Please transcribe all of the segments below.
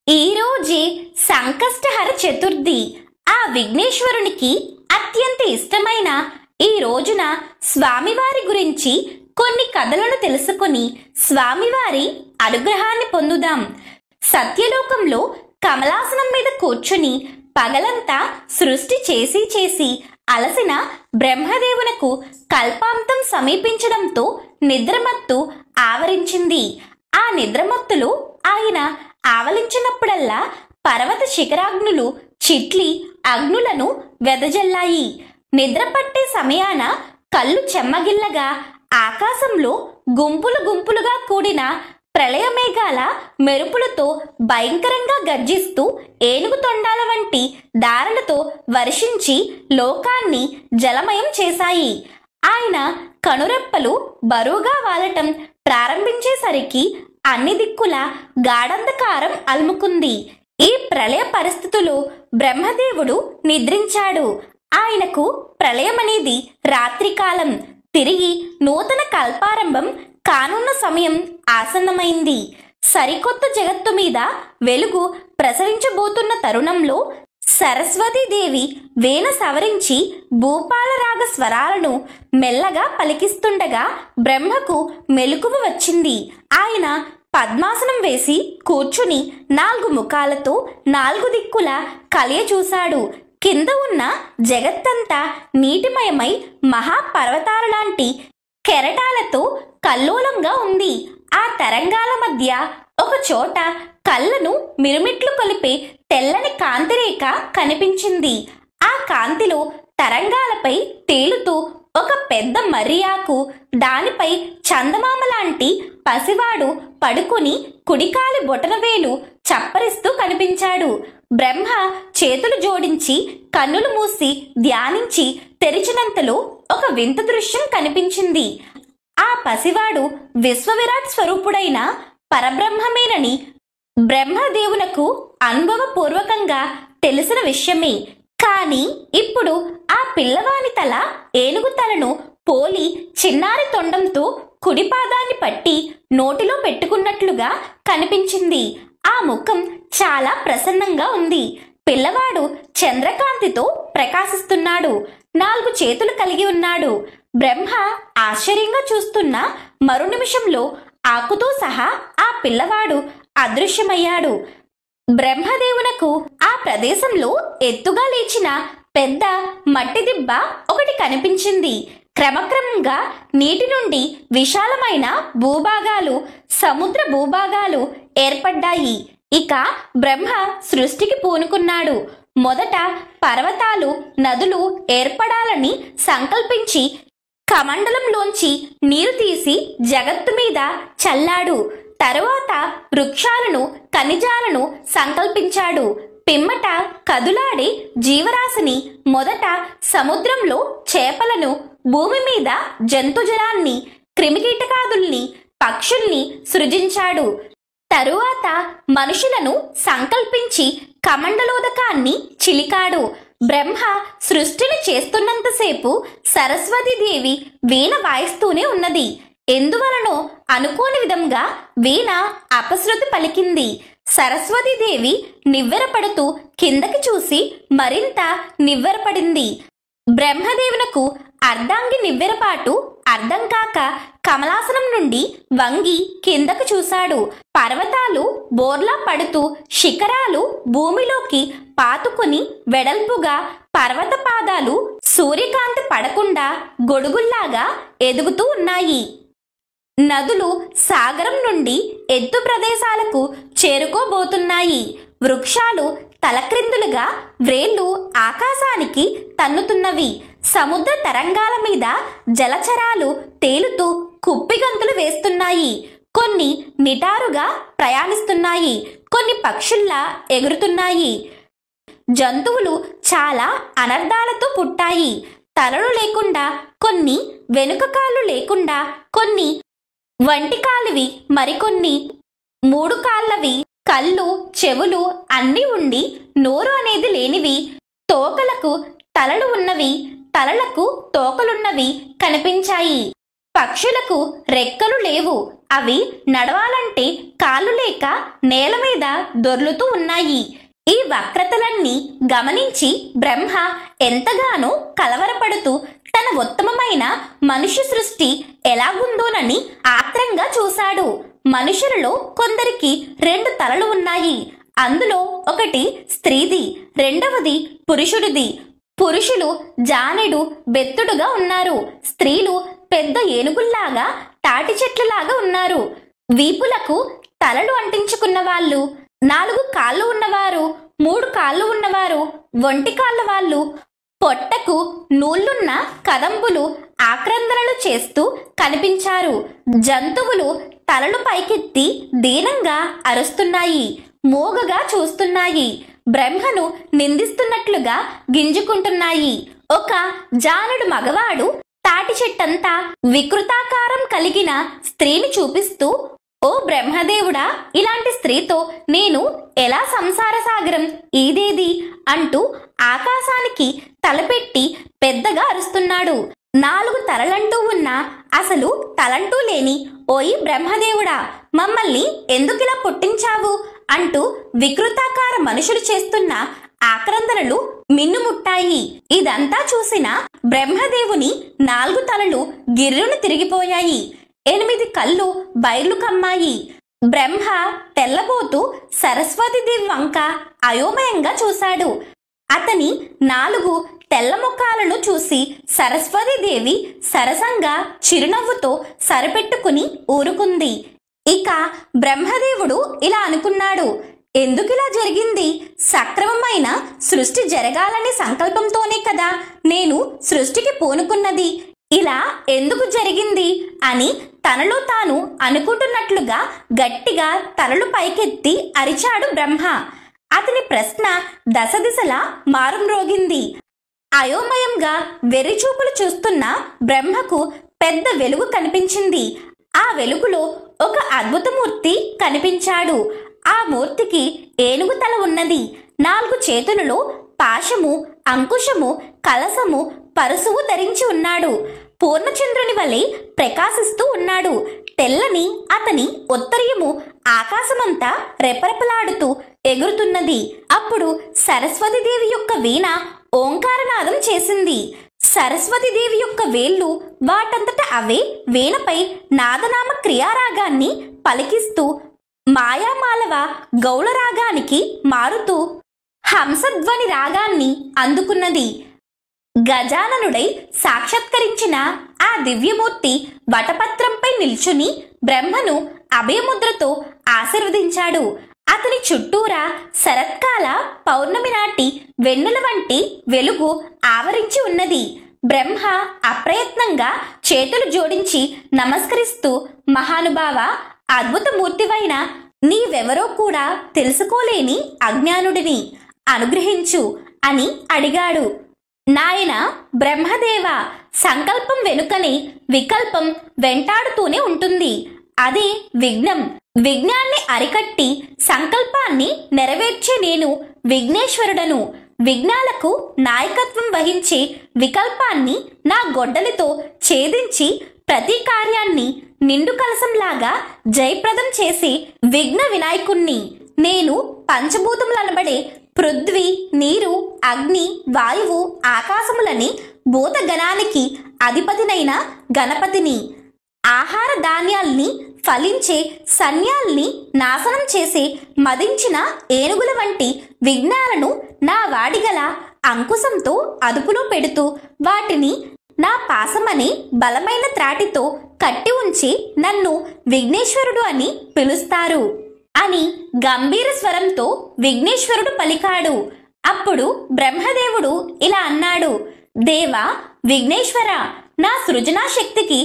ఈరోజే సంకష్టహర చతుర్థి. ఆ విఘ్నేశ్వరునికి అత్యంత ఇష్టమైన ఈ రోజున స్వామివారి గురించి కొన్ని కథలను తెలుసుకుని స్వామివారి అనుగ్రహాన్ని పొందుదాం. సత్యలోకంలో కమలాసనం మీద కూర్చుని పగలంతా సృష్టి చేసి అలసిన బ్రహ్మదేవునకు కల్పాంతం సమీపించడంతో నిద్రమత్తు ఆవరించింది. ఆ నిద్రమత్తులో ఆయన ఆవలించినప్పుడల్లా పర్వత శిఖరాగ్నులు చిట్లి అగ్నులను వెదజల్లాయి. నిద్రపట్టే సమయాన కళ్ళు చెమ్మగిల్లగా ఆకాశంలో గుంపులుగా కూడిన ప్రళయమేఘాల మెరుపులతో భయంకరంగా గర్జిస్తూ ఏనుగు తొండాల వంటి దారులతో వర్షించి లోకాన్ని జలమయం చేశాయి. ఆయన కనురెప్పలు బరువుగా వాలటం ప్రారంభించేసరికి అన్ని దిక్కుల గాఢంధకారం అలుముకుంది. ఈ ప్రళయ పరిస్థితుల్లో బ్రహ్మదేవుడు నిద్రించాడు. ఆయనకు ప్రళయమనేది రాత్రికాలం. తిరిగి నూతన కల్పారంభం కానున్న సమయం ఆసన్నమైంది. సరికొత్త జగత్తు మీద వెలుగు ప్రసరించబోతున్న తరుణంలో సరస్వతీదేవి వీణ సవరించి భూపాలరాగ స్వరాలను మెల్లగా పలికిస్తుండగా బ్రహ్మకు మెలకువ వచ్చింది. ఆయన పద్మాసనం వేసి కూర్చుని 4 ముఖాలతో 4 దిక్కుల కలియ చూశాడు. కింద ఉన్న జగత్తంతా నీటిమయమై మహాపర్వతాల లాంటి కెరటాలతో కల్లోలంగా ఉంది. ఆ తరంగాల మధ్య ఒక చోట కళ్ళను మిరుమిట్లు కొలిపే తెల్లని కాంతిరేఖ కనిపించింది. ఆ కాంతిలో తరంగాలపై తేలుతూ ఒక పెద్ద మర్రియాకు, దానిపై చందమామ లాంటి పసివాడు పడుకుని కుడికాలి బొటనవేలు చప్పరిస్తూ కనిపించాడు. బ్రహ్మ చేతులు జోడించి కన్నులు మూసి ధ్యానించి తెరిచినంతలో ఒక వింత దృశ్యం కనిపించింది. ఆ పసివాడు విశ్వవిరాట్ స్వరూపుడైన పరబ్రహ్మమేనని బ్రహ్మదేవునకు అనుభవపూర్వకంగా తెలిసిన విషయమే. కాని ఇప్పుడు ఆ పిల్లవాని తల ఏనుగు తలను పోలి చిన్నారి తొండంతో కుడి పాదాన్ని పట్టి నోటిలో పెట్టుకున్నట్లుగా కనిపించింది. ఆ ముఖం చాలా ప్రసన్నంగా ఉంది. పిల్లవాడు చంద్రకాంతితో ప్రకాశిస్తున్నాడు. 4 చేతులు కలిగి ఉన్నాడు. బ్రహ్మ ఆశ్చర్యంగా చూస్తున్న మరు నిమిషంలో ఆకుతో సహా ఆ పిల్లవాడు అదృశ్యమయ్యాడు. బ్రహ్మదేవునకు ఆ ప్రదేశంలో ఎత్తుగా లేచిన పెద్ద మట్టి దిబ్బ ఒకటి కనిపించింది. క్రమక్రమంగా నీటి నుండి విశాలమైన భూభాగాలు, సముద్ర భూభాగాలు ఏర్పడ్డాయి. ఇక బ్రహ్మ సృష్టికి పూనుకున్నాడు. మొదట పర్వతాలు, నదులు ఏర్పడాలని సంకల్పించి కమండలంలోంచి నీరు తీసి జగత్తు మీద చల్లాడు. తరువాత వృక్షాలను, ఖనిజాలను సంకల్పించాడు. పిమ్మట కదులాడే జీవరాశిని, మొదట సముద్రంలో చేపలను, భూమి మీద జంతుజలాన్ని, క్రిమికీటకాదుల్ని, పక్షుల్ని సృజించాడు. తరువాత మనుషులను సంకల్పించి కమండలోదకాన్ని చిలికాడు. బ్రహ్మ సృష్టిని చేస్తున్నంతసేపు సరస్వతీదేవి వీణ వాయిస్తూనే ఉన్నది. ఎందువలనో అనుకోని విధంగా వీణ అపశృతి పలికింది. సరస్వతీదేవి నివ్వెరపడుతూ కిందకి చూసి మరింత నివ్వెరపడింది. బ్రహ్మదేవునకు అర్ధాంగి నివ్వెరపాటు అర్థం కాక కమలాసనం నుండి వంగి కిందకు చూశాడు. పర్వతాలు బోర్లా పడుతూ, శిఖరాలు భూమిలోకి పాతుకుని వెడల్పుగా, పర్వత పాదాలు సూర్యకాంతి పడకుండా గొడుగుల్లాగా ఎదుగుతూ ఉన్నాయి. నదులు సాగరం నుండి ఎత్తు ప్రదేశాలకు చేరుకోబోతున్నాయి. వృక్షాలు తలక్రిందులుగా వ్రేళ్లు ఆకాశానికి తన్నుతున్నవి. సముద్ర తరంగాల మీద జలచరాలు తేలుతూ కుప్పిగంతులు వేస్తున్నాయి. కొన్ని నిటారుగా ప్రయాణిస్తున్నాయి, కొన్ని పక్షుల్లా ఎగురుతున్నాయి. జంతువులు చాలా అనర్థాలతో పుట్టాయి. తలలు లేకుండా కొన్ని, వెనుక కాళ్ళు లేకుండా కొన్ని, వంటి కాలివి మరికొన్ని, 3 కాళ్ళవి, కళ్ళు, చెవులు అన్నీ ఉండి నోరు అనేది లేనివి, తోకలకు తలలు ఉన్నవి, తలలకు తోకలున్నవి కనిపించాయి. పక్షులకు రెక్కలు లేవు, అవి నడవాలంటే కాళ్ళు లేక నేల మీద దొర్లుతూ ఉన్నాయి. ఈ వక్రతలన్నీ గమనించి బ్రహ్మ ఎంతగానో కలవరపడుతూ తన ఉత్తమమైన మనుష్య సృష్టి ఎలాగుందోనని ఆత్రంగా చూశాడు. మనుషులలో కొందరికి 2 తలలు ఉన్నాయి. అందులో ఒకటి స్త్రీది, రెండవది పురుషుడిది. పురుషులు జానెడు బెత్తుడుగా ఉన్నారు. స్త్రీలు పెద్ద ఏనుగుల్లాగా తాటి చెట్లలాగా ఉన్నారు. వీపులకు తలలు అంటించుకున్న వాళ్ళు, 4 కాళ్ళు ఉన్నవారు, 3 కాళ్ళు ఉన్నవారు, ఒంటి కాళ్ళ వాళ్ళు, పొట్టకు నూళ్లున్న కదంబులు ఆక్రందనలు చేస్తూ కనిపించారు. జంతువులు తలలు పైకెత్తి దీనంగా అరుస్తున్నాయి, మోగగా చూస్తున్నాయి, బ్రహ్మను నిందిస్తున్నట్లుగా గింజుకుంటున్నాయి. ఒక జానుడు మగవాడు తాటి చెట్టంతా వికృతాకారం కలిగిన స్త్రీని చూపిస్తూ, ఓ బ్రహ్మదేవుడా, ఇలాంటి స్త్రీతో నేను ఎలా సంసార సాగరం ఈదేది అంటూ ఆకాశానికి తలపెట్టి పెద్దగా అరుస్తున్నాడు. 4 తలలంటూ ఉన్నా అసలు తలంటూ లేని ఓయి బ్రహ్మదేవుడా, మమ్మల్ని ఎందుకిలా పుట్టించావు అంటూ వికృతాకార మనుషులు చేస్తున్న ఆక్రందనలు మిన్నుముట్టాయి. ఇదంతా చూసిన బ్రహ్మదేవుని 4 తలలు గిర్రును తిరిగిపోయాయి. 8 కళ్ళు బైర్లు కమ్మాయి. బ్రహ్మ తెల్లబోతూ సరస్వతీదేవి వంక అయోమయంగా చూశాడు. అతని 4 తెల్ల ముఖాలను చూసి సరస్వతీదేవి సరసంగా చిరునవ్వుతో సరిపెట్టుకుని ఊరుకుంది. ఇక బ్రహ్మదేవుడు ఇలా అనుకున్నాడు, ఎందుకిలా జరిగింది? సక్రమమైన సృష్టి జరగాలని సంకల్పంతోనే కదా నేను సృష్టికి పూనుకున్నది. ఇలా ఎందుకు జరిగింది అని తనలో తాను అనుకుంటున్నట్లుగా గట్టిగా తలలు పైకెత్తి అరిచాడు బ్రహ్మ. అతని ప్రశ్న దశదిశలా మారుమ్రోగింది. అయోమయంగా వెర్రిచూపులు చూస్తున్న బ్రహ్మకు పెద్ద వెలుగు కనిపించింది. ఆ వెలుగులో ఒక అద్భుతమూర్తి కనిపించాడు. ఆ మూర్తికి ఏనుగు తల ఉన్నది. 4 చేతులలో పాశము, అంకుశము, కలసము, పరశువు ధరించి ఉన్నాడు. పూర్ణచంద్రుని వలె ప్రకాశిస్తూ ఉన్నాడు. తెల్లని అతని ఉత్తరీయము ఆకాశమంతా రెపరెపలాడుతూ ఎగురుతున్నది. అప్పుడు సరస్వతీదేవి యొక్క వీణ ఓంకారనాదం చేసింది. సరస్వతీదేవి యొక్క వేళ్లు వాటంతట అవే వీణపై నాదనామ క్రియారాగాన్ని పలికిస్తూ మాయామాలవ గౌళ రాగానికి మారుతూ హంసధ్వని రాగాన్ని అందుకున్నది. గజాననుడై సాక్షాత్కరించిన ఆ దివ్యమూర్తి వటపత్రంపై నిల్చుని బ్రహ్మను అభయముద్రతో ఆశీర్వదించాడు. అతని చుట్టూరా శరత్కాల పౌర్ణమి నాటి వెన్నెల వంటి వెలుగు ఆవరించి ఉన్నది. బ్రహ్మ అప్రయత్నంగా చేతులు జోడించి నమస్కరిస్తూ, మహానుభావ, అద్భుతమూర్తివైన నీవెవరో కూడా తెలుసుకోలేని అజ్ఞానుడిని, అనుగ్రహించు అని అడిగాడు. నాయన బ్రహ్మదేవ, సంకల్పం వెనుకనే వికల్పం వెంటాడుతూనే ఉంటుంది. అదే విఘ్నం. విఘ్నాన్ని అరికట్టి సంకల్పాన్ని నెరవేర్చే నేను విఘ్నేశ్వరుడను. విఘ్నాలకు నాయకత్వం వహించే వికల్పాన్ని నా గొడ్డలితో ఛేదించి ప్రతి కార్యాన్ని నిండు కలసంలాగా జయప్రదం చేసి విఘ్న వినాయకుణ్ణి. నేను పంచభూతములనబడే పృథ్వీ, నీరు, అగ్ని, వాయువు, ఆకాశములని భూతగణానికి అధిపతినైన గణపతిని. ఆహార ధాన్యాల్ని ఫలించే సన్యాల్ని నాశనం చేసే మదించిన ఏనుగుల వంటి విఘ్నాలను నా వాడిగల అంకుశంతో అదుపులో పెడుతూ వాటిని నా పాశమనే బలమైన త్రాటితో కట్టి ఉంచి నన్ను విఘ్నేశ్వరుడు అని పిలుస్తారు అని గంభీర స్వరంతో విఘ్నేశ్వరుడు పలికాడు. అప్పుడు బ్రహ్మదేవుడు ఇలా అన్నాడు, దేవా విఘ్నేశ్వర, నా సృజనా శక్తికి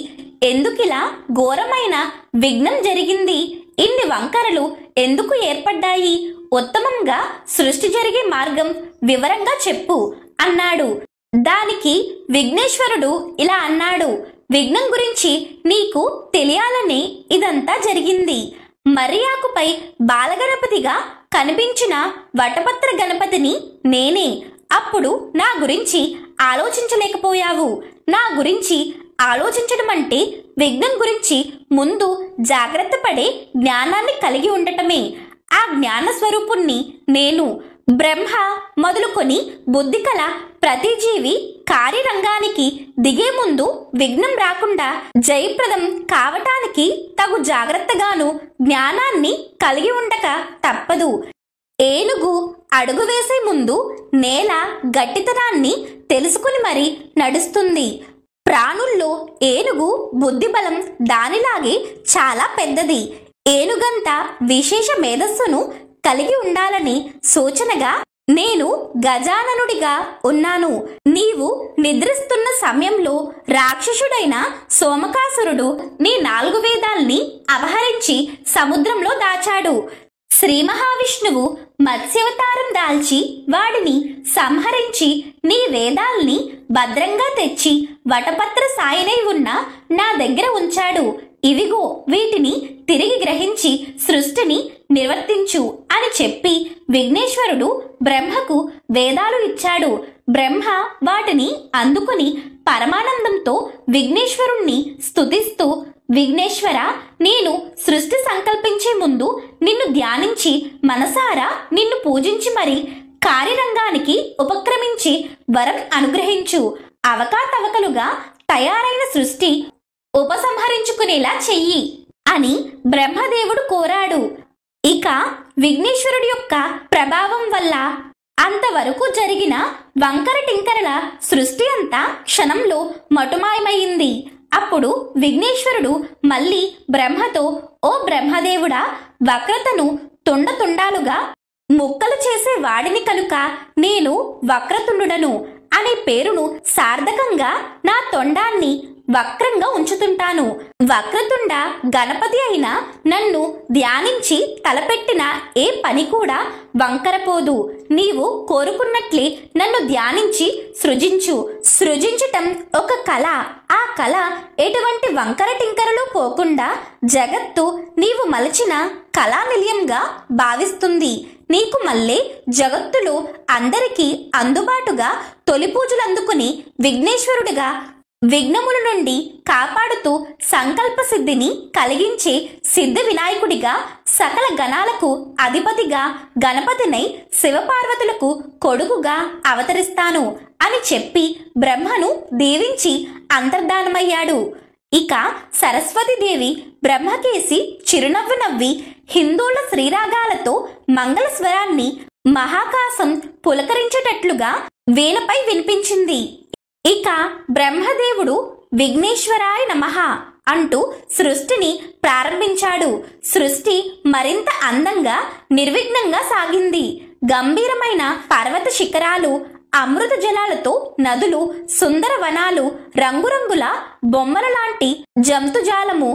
ఎందుకిలా ఘోరమైన విఘ్నం జరిగింది? ఇన్ని వంకరలు ఎందుకు ఏర్పడ్డాయి? ఉత్తమంగా సృష్టి జరిగే మార్గం వివరంగా చెప్పు అన్నాడు. దానికి విఘ్నేశ్వరుడు ఇలా అన్నాడు, విఘ్నం గురించి నీకు తెలియాలనే ఇదంతా జరిగింది. మర్యాకుపై బాలగణపతిగా కనిపించిన వటపత్ర గణపతిని నేనే. అప్పుడు నా గురించి ఆలోచించలేకపోయావు. నా గురించి ఆలోచించడం అంటే విఘ్నం గురించి ముందు జాగ్రత్త పడే జ్ఞానాన్ని కలిగి ఉండటమే. ఆ జ్ఞాన స్వరూపుణ్ణి నేను. బ్రహ్మ మొదలుకొని బుద్ధి కల ప్రతి జీవి కార్యరంగానికి దిగే ముందు విఘ్నం రాకుండా జయప్రదం కావటానికి తగు జాగ్రత్తగాను జ్ఞానాన్ని కలిగి ఉండక తప్పదు. ఏనుగు అడుగు వేసే ముందు నేల గట్టితనాన్ని తెలుసుకుని మరి నడుస్తుంది. ప్రాణుల్లో ఏనుగు బుద్ధిబలం దానిలాగే చాలా పెద్దది. ఏనుగంత విశేష మేధస్సును కలిగి ఉండాలని సూచనగా నేను గజాననుడిగా ఉన్నాను. నీవు నిద్రిస్తున్న సమయంలో రాక్షసుడైన సోమకాసురుడు నీ 4 వేదాల్ని అపహరించి సముద్రంలో దాచాడు. శ్రీ మహావిష్ణువు మత్స్యవతారం దాల్చి వాడిని సంహరించి నీ వేదాల్ని భద్రంగా తెచ్చి వటపత్ర సాయనై ఉన్న నా దగ్గర ఉంచాడు. ఇవిగో వీటిని తిరిగి గ్రహించి సృష్టిని నిర్వర్తించు అని చెప్పి విఘ్నేశ్వరుడు బ్రహ్మకు వేదాలు ఇచ్చాడు. బ్రహ్మ వాటిని అందుకుని పరమానందంతో విఘ్నేశ్వరుణ్ణి స్తుతిస్తూ, విఘ్నేశ్వర, నేను సృష్టి సంకల్పించే ముందు నిన్ను ధ్యానించి మనసారా నిన్ను పూజించి మరి కార్యరంగానికి ఉపక్రమించి వరం అనుగ్రహించు. అవకాతవకలుగా తయారైన సృష్టి ఉపసంహరించుకునేలా చెయ్యి అని బ్రహ్మదేవుడు కోరాడు. ఇక విఘ్నేశ్వరుడి యొక్క ప్రభావం వల్ల అంతవరకు జరిగిన వంకర టింకరల సృష్టి అంతా క్షణంలో మటుమాయమైంది. అప్పుడు విఘ్నేశ్వరుడు మళ్ళీ బ్రహ్మతో, ఓ బ్రహ్మదేవుడా, వక్రతను తుండతుండాలుగా ముక్కలు చేసే వాడిని కనుక నేను వక్రతుండుడను అనే పేరును సార్థకంగా నా తొండాన్ని వక్రంగా ఉంచుతుంటాను. వక్రతుండ గణపతి అయిన నన్ను ధ్యానించి తలపెట్టిన ఏ పని కూడా వంకరపోదు. నీవు కోరుకున్నట్లే నన్ను ధ్యానించి సృజించు. సృజించటం ఒక కళ. ఆ కళ ఎటువంటి వంకర టింకరలు పోకుండా జగత్తు నీవు మలచిన కళా నిలయంగా భావిస్తుంది. నీకు మళ్ళీ జగత్తులో అందరికీ అందుబాటుగా తొలి పూజలందుకుని విఘ్నేశ్వరుడిగా విఘ్నముల నుండి కాపాడుతూ సంకల్ప సిద్ధిని కలిగించే సిద్ధ వినాయకుడిగా సకల గణాలకు అధిపతిగా గణపతినై శివపార్వతులకు కొడుకుగా అవతరిస్తాను అని చెప్పి బ్రహ్మను దీవించి అంతర్ధానమయ్యాడు. ఇక సరస్వతీదేవి బ్రహ్మకేసి చిరునవ్వు నవ్వి హిందువుల శ్రీరాగాలతో మంగళస్వరాన్ని మహాకాశం పులకరించేటట్లుగా వీణపై వినిపించింది. ఇక బ్రహ్మదేవుడు విఘ్నేశ్వరాయ నమః అంటూ సృష్టిని ప్రారంభించాడు. సృష్టి మరింత అందంగా నిర్విఘ్నంగా సాగింది. గంభీరమైన పర్వత శిఖరాలు, అమృత జలాలతో నదులు, సుందర వనాలు, రంగురంగుల బొమ్మల లాంటి జంతుజాలము,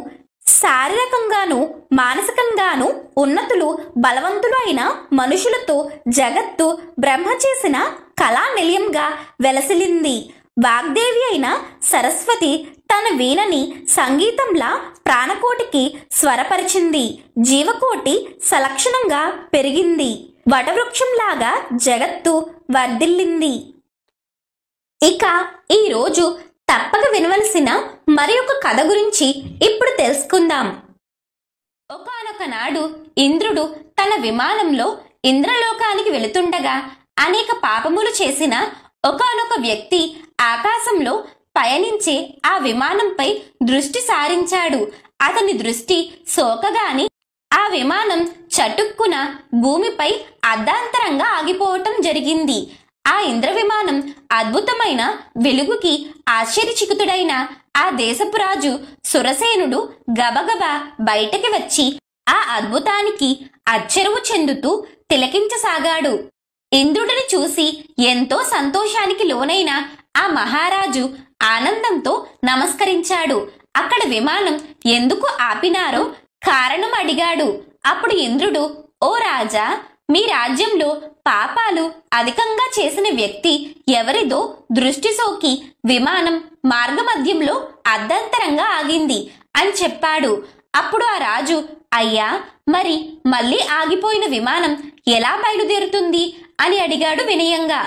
శారీరకంగాను మానసికంగాను ఉన్నతులు బలవంతులు అయిన మనుషులతో జగత్తు బ్రహ్మ చేసిన కళా నిలయంగా వెలసిల్లింది. వాగ్దేవి అయిన సరస్వతి తన వీణని సంగీతంలా ప్రాణకోటికి స్వరపరిచింది. జీవకోటి సలక్షణంగా పెరిగింది. వటవృక్షంలాగా జగత్తు వర్ధిల్లింది. ఇక ఈరోజు తప్పక వినవలసిన మరి ఒక కథ గురించి ఇప్పుడు తెలుసుకుందాం. ఒకానొక నాడు ఇంద్రుడు తన విమానంలో ఇంద్రలోకానికి వెళుతుండగా అనేక పాపములు చేసిన ఒకానొక వ్యక్తి ఆకాశంలో పయనించే ఆ విమానంపై దృష్టి సారించాడు. అతని దృష్టి సోకగాని ఆ విమానం చటుక్కున భూమిపై అర్ధాంతరంగా ఆగిపోవటం జరిగింది. ఆ ఇంద్ర విమానం అద్భుతమైన వెలుగుకి ఆశ్చర్యచకితుడైన ఆ దేశపు రాజు సురసేనుడు గబగబా బయటకి వచ్చి ఆ అద్భుతానికి అచ్చెరువు చెందుతూ తిలకించసాగాడు. ఇంద్రుడిని చూసి ఎంతో సంతోషానికి లోనైన ఆ మహారాజు ఆనందంతో నమస్కరించాడు. అక్కడ విమానం ఎందుకు ఆపినారో కారణం అడిగాడు. అప్పుడు ఇంద్రుడు, ఓ రాజా, మీ రాజ్యంలో పాపాలు అధికంగా చేసిన వ్యక్తి ఎవరిదో దృష్టి సోకి విమానం మార్గమధ్యంలో అర్ధాంతరంగా ఆగింది అని చెప్పాడు. అప్పుడు ఆ రాజు, అయ్యా, మరి మళ్ళీ ఆగిపోయిన విమానం ఎలా బయలుదేరుతుంది అని అడిగాడు వినయంగా.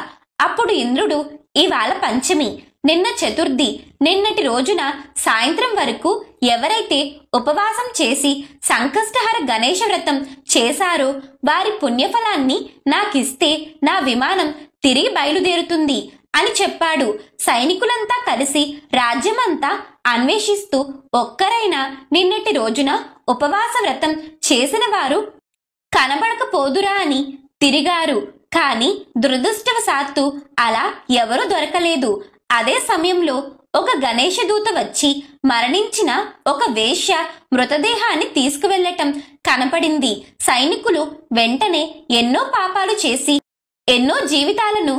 అప్పుడు ఇంద్రుడు, ఇవాళ పంచమి, నిన్న చతుర్థి, నిన్నటి రోజున సాయంత్రం వరకు ఎవరైతే ఉపవాసం చేసి సంకష్టహర గణేశ వ్రతం చేశారో వారి పుణ్యఫలాన్ని నాకిస్తే నా విమానం తిరిగి బయలుదేరుతుంది అని చెప్పాడు. సైనికులంతా కలిసి రాజ్యమంతా అన్వేషిస్తూ ఒక్కరైనా నిన్నటి రోజున ఉపవాస వ్రతం చేసిన వారు కనబడకపోదురా అని తిరిగారు. కాని దురదృష్టవశాత్తు అలా ఎవరూ దొరకలేదు. అదే సమయంలో ఒక గణేశ దూత వచ్చి మరణించిన ఒక వేశ్య మృతదేహాన్ని తీసుకువెళ్లటం కనపడింది. సైనికులు వెంటనే ఎన్నో పాపాలు చేసి ఎన్నో జీవితాలను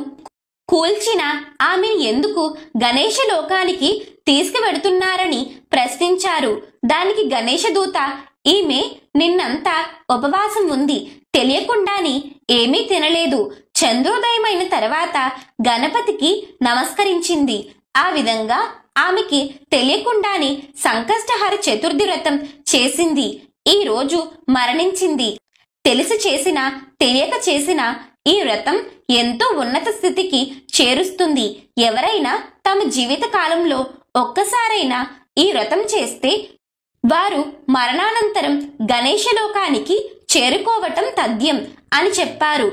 కూల్చిన ఆమెను ఎందుకు గణేశ లోకానికి తీసుకువెడుతున్నారని ప్రశ్నించారు. దానికి గణేశ దూత, ఈమె నిన్నంతా ఉపవాసం ఉంది, తెలియకుండానే ఏమీ తినలేదు. చంద్రోదయమైన తర్వాత గణపతికి నమస్కరించింది. ఆ విధంగా ఆమెకి తెలియకుండానే సంకష్టహర చతుర్థి వ్రతం చేసింది. ఈ రోజు మరణించింది. తెలిసి చేసినా తెలియక చేసినా ఈ వ్రతం ఎంతో ఉన్నత స్థితికి చేరుస్తుంది. ఎవరైనా తమ జీవిత కాలంలో ఒక్కసారైనా ఈ వ్రతం చేస్తే వారు మరణానంతరం గణేశ లోకానికి చేరుకోవటం తథ్యం అని చెప్పారు.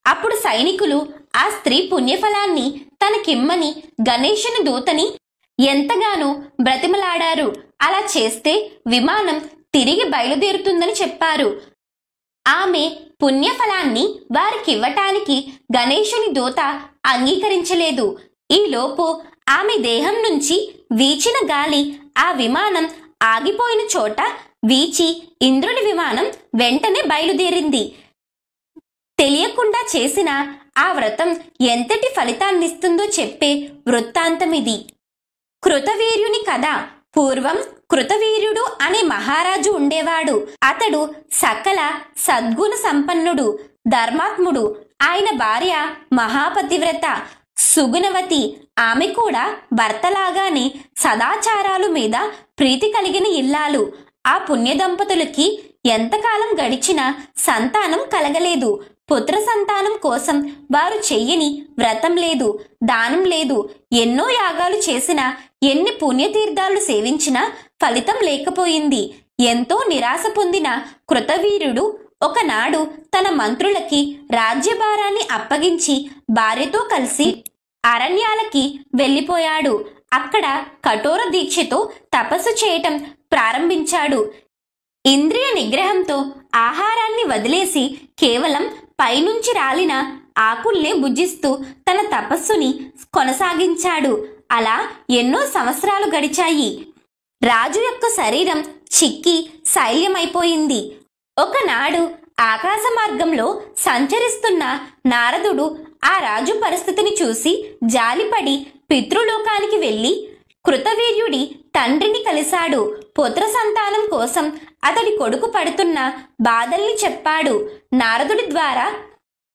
అప్పుడు సైనికులు ఆ స్త్రీ పుణ్యఫలాన్ని తనకిమ్మని గణేశుని దూతని ఎంతగానో బ్రతిమలాడారు. అలా చేస్తే విమానం తిరిగి బయలుదేరుతుందని చెప్పారు. ఆమె పుణ్యఫలాన్ని వారికివ్వటానికి గణేశుని దూత అంగీకరించలేదు. ఈలోపు ఆమె దేహం నుంచి వీచిన గాలి ఆ విమానం ఆగిపోయిన చోట వీచి ఇంద్రుని విమానం వెంటనే బయలుదేరింది. తెలియకుండా చేసిన ఆ వ్రతం ఎంతటి ఫలితాన్నిస్తుందో చెప్పే వృత్తాంతమిది. కృతవీర్యుని కథ. పూర్వం కృతవీర్యుడు అనే మహారాజు ఉండేవాడు. అతడు సకల సద్గుణ సంపన్నుడు, ధర్మాత్ముడు. ఆయన భార్య మహాపతివ్రత, సుగుణవతి. ఆమె కూడా భర్తలాగానే సదాచారాలు మీద ప్రీతి కలిగిన ఇల్లాలు. ఆ పుణ్య దంపతులకి ఎంతకాలం గడిచినా సంతానం కలగలేదు. పుత్ర సంతానం కోసం వారు చెయ్యని వ్రతం లేదు, దానం లేదు. ఎన్నో యాగాలు చేసినా, ఎన్ని పుణ్యతీర్థాలు సేవించినా ఫలితం లేకపోయింది. ఎంతో నిరాశ పొందిన కృతవీర్యుడు ఒకనాడు తన మంత్రులకి రాజ్యభారాన్ని అప్పగించి భార్యతో కలిసి అరణ్యాలకి వెళ్ళిపోయాడు. అక్కడ కఠోర దీక్షతో తపస్సు చేయటం ప్రారంభించాడు. ఇంద్రియ నిగ్రహంతో ఆహారాన్ని వదిలేసి కేవలం పైనుంచి రాలిన ఆకుల్నే భుజిస్తూ తన తపస్సుని కొనసాగించాడు. అలా ఎన్నో సంవత్సరాలు గడిచాయి. రాజు యొక్క శరీరం చిక్కి శైల్యమైపోయింది. ఒకనాడు ఆకాశ మార్గంలో సంచరిస్తున్న నారదుడు ఆ రాజు పరిస్థితిని చూసి జాలిపడి పితృలోకానికి వెళ్లి కృతవీర్యుడి తండ్రిని కలిశాడు. పుత్ర సంతానం కోసం అతడి కొడుకు పడుతున్న బాధల్ని చెప్పాడు. నారదుడి ద్వారా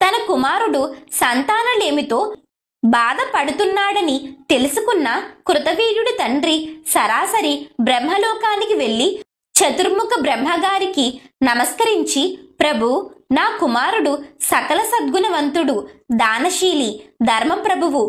తన కుమారుడు సంతానలేమితో బాధపడుతున్నాడని తెలుసుకున్న కృతవీర్యుడి తండ్రి సరాసరి బ్రహ్మలోకానికి వెళ్లి చతుర్ముఖ బ్రహ్మగారికి నమస్కరించి, ప్రభు, నా కుమారుడు సకల సద్గుణవంతుడు, దానశీలి, ధర్మప్రభువు.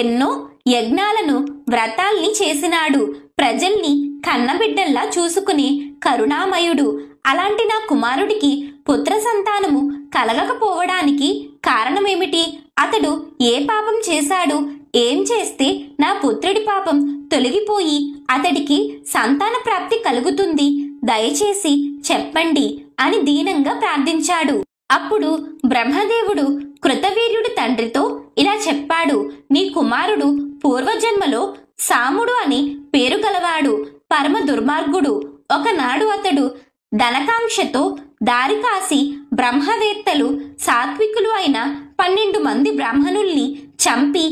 ఎన్నో యజ్ఞాలను వ్రతాల్ని చేసినాడు. ప్రజల్ని కన్నబిడ్డల్లా చూసుకునే కరుణామయుడు. అలాంటి నా కుమారుడికి పుత్ర సంతానము కలగకపోవడానికి కారణమేమిటి? అతడు ఏ పాపం చేశాడు? ఏం చేస్తే నా పుత్రుడి పాపం తొలగిపోయి అతడికి సంతాన ప్రాప్తి కలుగుతుంది? దయచేసి చెప్పండి అని దీనంగా ప్రార్థించాడు. అప్పుడు బ్రహ్మదేవుడు కృతవీర్యుడి తండ్రితో ఇలా చెప్పాడు, నీ కుమారుడు పూర్వజన్మలో సాముడు అని పేరు గలవాడు, పరమ దుర్మార్గుడు. ఒకనాడు అతడు ధనకాంక్షతో దారి కాసి బ్రహ్మవేత్తలు, సాత్వికులు అయిన 12 మంది బ్రాహ్మణుల్ని చంపి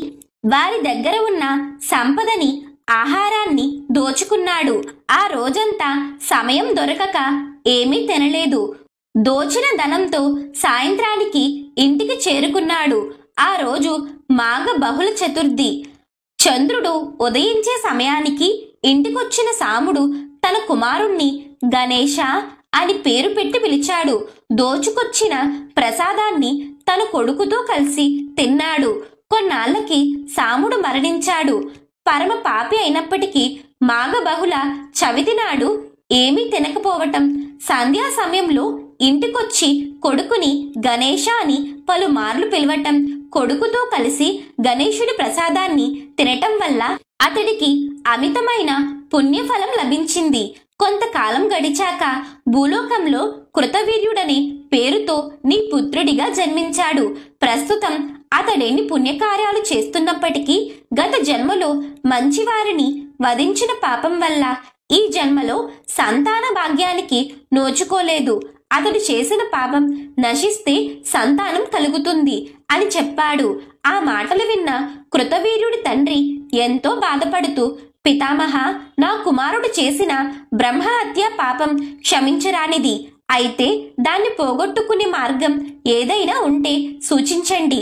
వారి దగ్గర ఉన్న సంపదని, ఆహారాన్ని దోచుకున్నాడు. ఆ రోజంతా సమయం దొరకక ఏమీ తినలేదు. దోచిన ధనంతో సాయంత్రానికి ఇంటికి చేరుకున్నాడు. ఆ రోజు మాఘ బహుళ చతుర్థి. చంద్రుడు ఉదయించే సమయానికి ఇంటికొచ్చిన సాముడు తన కుమారుణ్ణి గణేశ అని పేరు పెట్టి పిలిచాడు. దోచుకొచ్చిన ప్రసాదాన్ని తన కొడుకుతో కలిసి తిన్నాడు. కొన్నాళ్లకి సాముడు మరణించాడు. పరమ పాపి అయినప్పటికీ మాఘబహుళ చవితి నాడు ఏమీ తినకపోవటం, సంధ్యా సమయంలో ఇంటికొచ్చి కొడుకుని గణేశ అని పలుమార్లు పిలవటం, కొడుకుతో కలిసి గణేశుడి ప్రసాదాన్ని తినటం వల్ల అతడికి అమితమైన పుణ్యఫలం లభించింది. కొంతకాలం గడిచాక భూలోకంలో కృతవీర్యుడనే పేరుతో నీ పుత్రుడిగా జన్మించాడు. ప్రస్తుతం అతడెన్ని పుణ్యకార్యాలు చేస్తున్నప్పటికీ గత జన్మలో మంచివారిని వధించిన పాపం వల్ల ఈ జన్మలో సంతాన భాగ్యానికి నోచుకోలేదు. అతడు చేసిన పాపం నశిస్తే సంతానం కలుగుతుంది అని చెప్పాడు. ఆ మాటలు విన్న కృతవీర్యుడి తండ్రి ఎంతో బాధపడుతూ, పితామహ, నా కుమారుడు చేసిన బ్రహ్మహత్య పాపం క్షమించరానిది. అయితే దాన్ని పోగొట్టుకునే మార్గం ఏదైనా ఉంటే సూచించండి.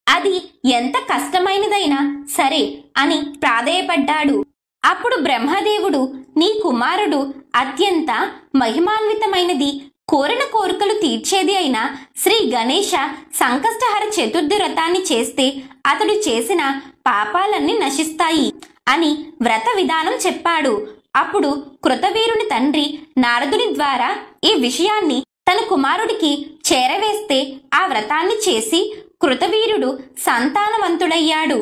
అది ఎంత కష్టమైనదైనా సరే అని ప్రాధేయపడ్డాడు. అప్పుడు బ్రహ్మదేవుడు, నీ కుమారుడు అత్యంత మహిమాన్వితమైనది, కోరిన కోరికలు తీర్చేది అయిన శ్రీ గణేశ సంకష్టహర చతుర్థి వ్రతాన్ని చేస్తే అతడు చేసిన పాపాలన్నీ నశిస్తాయి అని వ్రత విధానం చెప్పాడు. అప్పుడు కృతవీరుని తండ్రి నారదుని ద్వారా ఈ విషయాన్ని తన కుమారుడికి చేరవేస్తే ఆ వ్రతాన్ని చేసి కృతవీరుడు సంతానవంతుడయ్యాడు.